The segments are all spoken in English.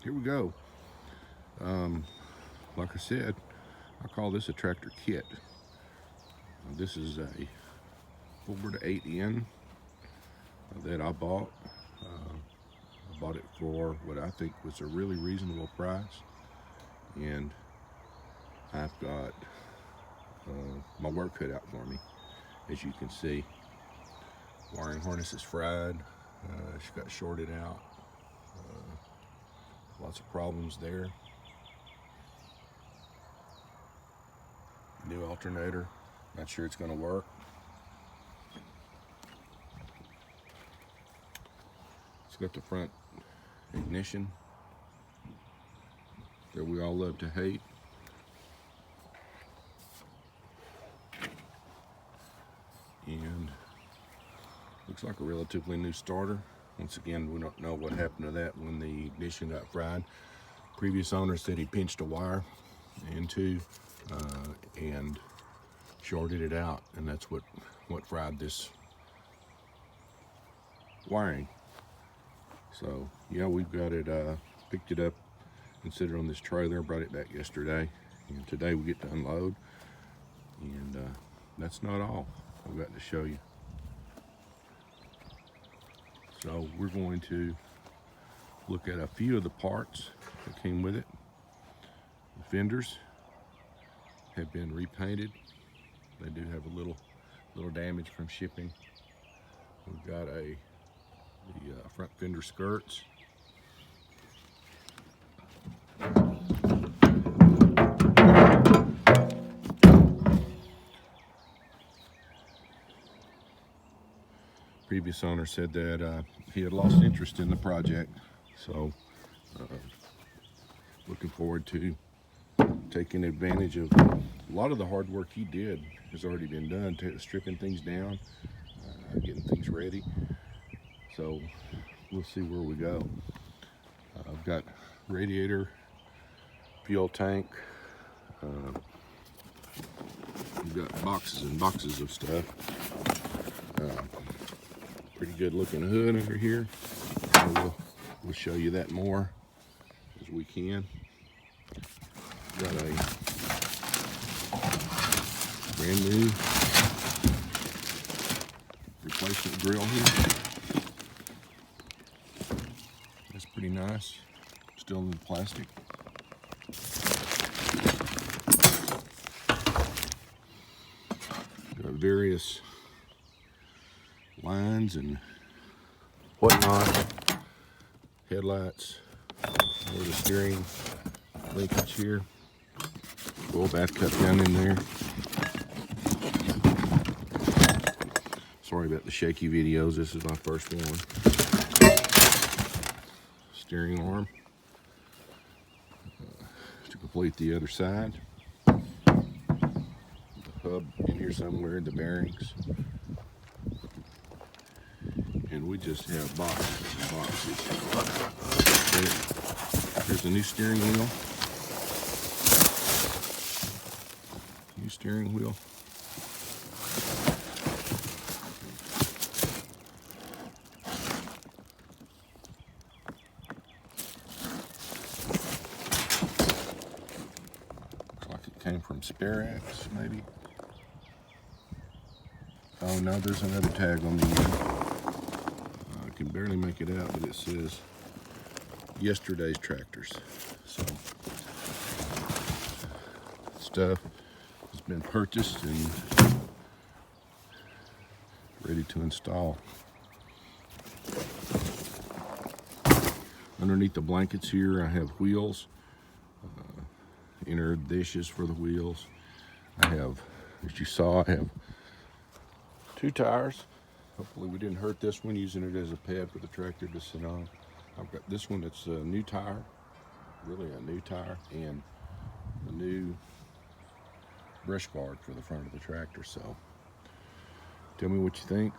here we go. Like I said, I call this a tractor kit. This is a 4 to 8 in that I bought. I bought it for what I think was a really reasonable price, and I've got my work cut out for me. As you can see, wiring harness is fried. She got shorted out. Lots of problems there. New alternator. Not sure it's going to work. It's got the front ignition that we all love to hate. And looks like a relatively new starter. Once again, we don't know what happened to that when the ignition got fried. Previous owner said he pinched a wire into and shorted it out, and that's what fried this wiring. So yeah, we've got it, picked it up and set it on this trailer, brought it back yesterday, and today we get to unload. And that's not all I've got to show you. So we're going to look at a few of the parts that came with it. The fenders have been repainted. They do have a little damage from shipping. We've got the front fender skirts. Previous owner said that he had lost interest in the project, so looking forward to taking advantage of a lot of the hard work he did has already been done, stripping things down, getting things ready. So we'll see where we go. I've got radiator, fuel tank. We've got boxes and boxes of stuff. Pretty good looking hood under here. We'll show you that more as we can. Got a brand new replacement grill here. That's pretty nice. Still in plastic. Got various lines and whatnot. Headlights. More the steering linkage here. Full bath cut down in there. Sorry about the shaky videos. This is my first one. Steering arm to complete the other side. The hub in here somewhere, the bearings. And we just have boxes and boxes. Here's a new steering wheel. New steering wheel. Looks like it came from Sparax, maybe. Oh no, there's another tag on the end. I can barely make it out, but it says yesterday's tractors. So stuff has been purchased and ready to install. Underneath the blankets here, I have wheels, inner dishes for the wheels. I have, as you saw, I have 2 tires. Hopefully we didn't hurt this one using it as a pad for the tractor to sit on. I've got this one that's a new tire, really a new tire, and a new brush guard for the front of the tractor. So tell me what you think,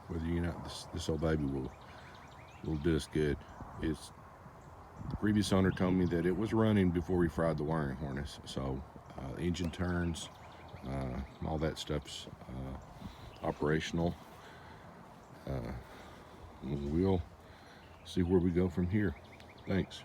whether you know this old baby will do us good. The previous owner told me that it was running before we fried the wiring harness, so engine turns, all that stuff's operational. We'll see where we go from here. Thanks.